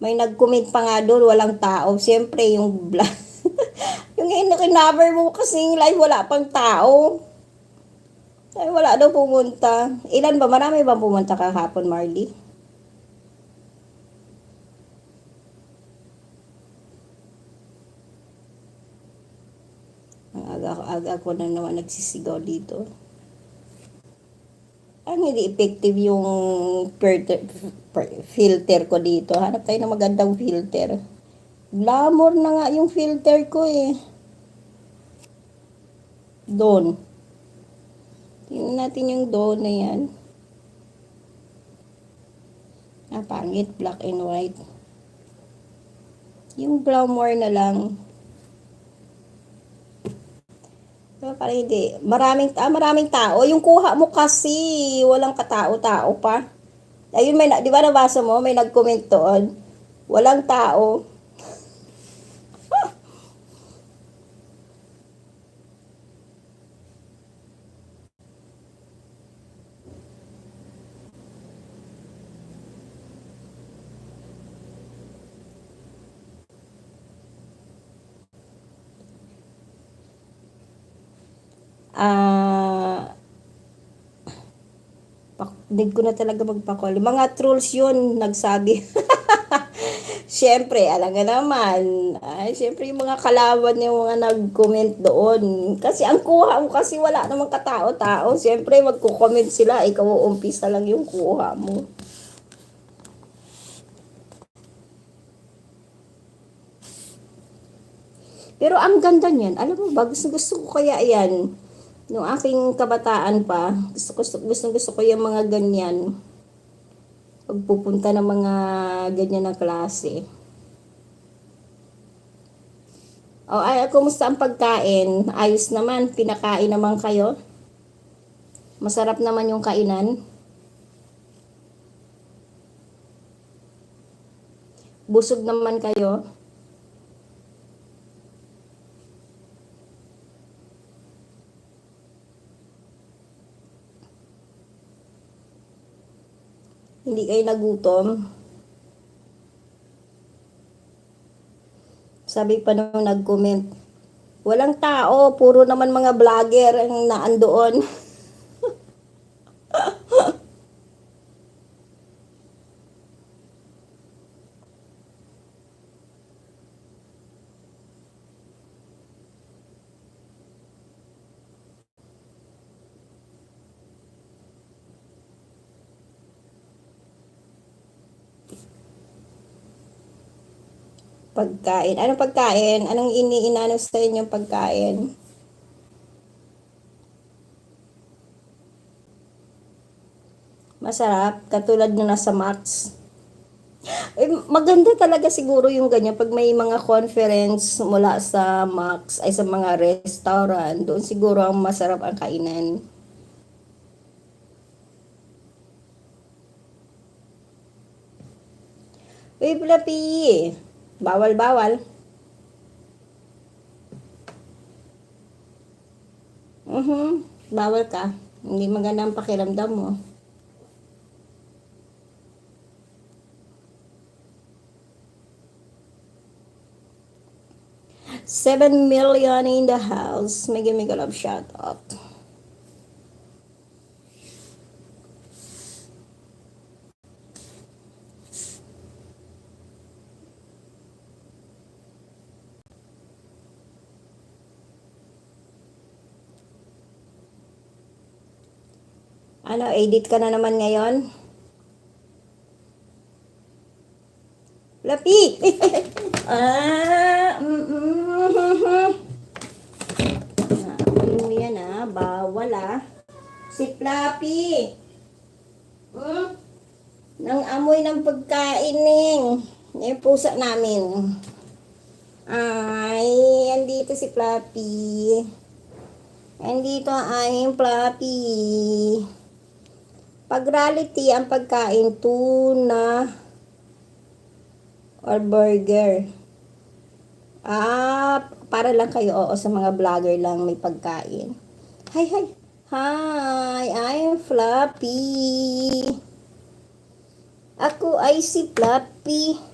May nag-comment pa nga doon, walang tao. Siyempre, yung vlog. Yung kincover mo kasing live, wala pang tao. Ay, wala daw pumunta. Ilan ba? Marami ba pumunta kahapon, Marley? Ang aga-aga ko na naman nagsisigaw dito. Ang hindi effective yung filter ko dito. Hanap tayo ng magandang filter. Glamour na nga yung filter ko eh. Doon. Tingnan natin yung doon na yan. Pangit. Black and white. Yung glamour na lang. Parang hindi. Maraming tao. Yung kuha mo kasi, walang katao-tao pa. Ayun, di ba nabasa mo? May nag-comment doon. Walang tao. Hindi ko na talaga magpakol. Mga trolls yun, nagsabi. Siyempre, alam nga naman. Ay, siyempre yung mga kalaban yung mga nag-comment doon. Kasi ang kuha mo kasi wala namang katao-tao. Siyempre, magko-comment sila. Ikaw umpisa lang yung kuha mo. Pero ang ganda niyan. Alam mo ba, gusto ko kaya yan. Nung aking kabataan pa, gusto ko yung mga ganyan. Pagpupunta ng mga ganyan na klase. Kumusta ang pagkain? Ayos naman, pinakain naman kayo? Masarap naman yung kainan? Busog naman kayo? Hindi kayo nagutom? Sabi pa nung nag-comment, walang tao, puro naman mga vlogger ang naandoon. Pagkain. Anong pagkain? Anong iniinano sa inyong pagkain? Masarap. Katulad nung nasa Max. Maganda talaga siguro yung ganyan. Pag may mga conference mula sa Max, ay sa mga restaurant, doon siguro ang masarap ang kainan. Uy, Blapi! Bawal-bawal. Bawal ka. Hindi maganda ang pakiramdam mo. $7 million in the house. Mega love shout out. Edit ka na naman ngayon? Lapi! Ano yan bawal Si Flappy! Nang amoy ng pagkain yung pusa namin. Ay, andito si Flappy. Andito ang Flappy. Pag reality ang pagkain, tuna or burger. Para lang kayo, sa mga vlogger lang may pagkain. Hi! Hi, I'm Flappy. Ako ay si Flappy.